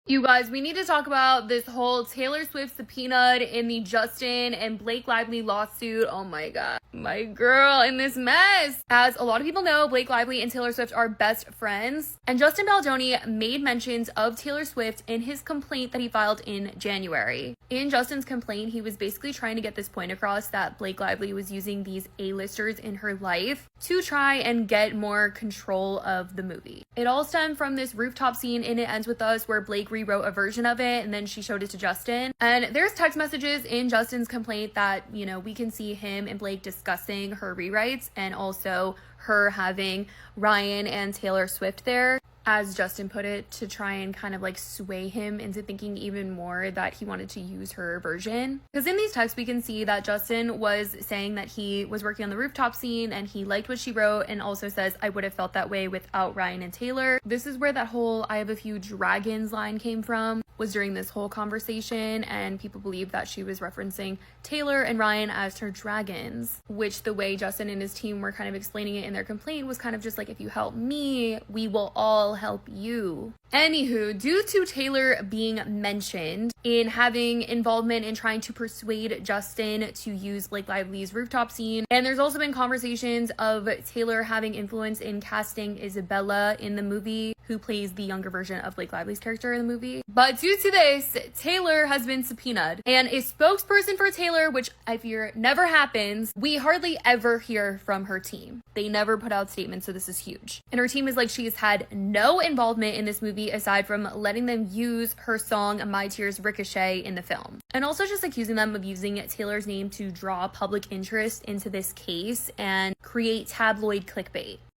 You guys, we need to talk about this whole Taylor Swift subpoenaed in the Justin and Blake Lively lawsuit. Oh my god. My girl in this mess. As a lot of people know, Blake Lively and Taylor Swift are best friends. And Justin Baldoni made mentions of Taylor Swift in his complaint that he filed in January. In Justin's complaint, he was basically trying to get this point across that Blake Lively was using these A-listers in her life to try and get more control of the movie. It all stemmed from this rooftop scene in It Ends With Us where Blake rewrote a version of it and then she showed it to Justin. And there's text messages in Justin's complaint that, we can see him and Blake discussing her rewrites and also her having Ryan and Taylor Swift there, as Justin put it, to try and kind of like sway him into thinking even more that he wanted to use her version. Because in these texts, we can see that Justin was saying that he was working on the rooftop scene and he liked what she wrote, and also says, I would have felt that way without Ryan and Taylor. This is where that whole I have a few dragons line came from, was during this whole conversation, and people believe that she was referencing Taylor and Ryan as her dragons, which the way Justin and his team were kind of explaining it in their complaint was kind of just like, if you help me, we will all help you. Anywho, due to Taylor being mentioned in having involvement in trying to persuade Justin to use Blake Lively's rooftop scene, and there's also been conversations of Taylor having influence in casting Isabella in the movie, who plays the younger version of Blake Lively's character in the movie. But due to this, Taylor has been subpoenaed, and a spokesperson for Taylor, which I fear never happens, we hardly ever hear from her team. They never put out statements, so this is huge. And her team is like, she has had no involvement in this movie aside from letting them use her song My Tears Ricochet in the film, and also just accusing them of using Taylor's name to draw public interest into this case and create tabloid clickbait.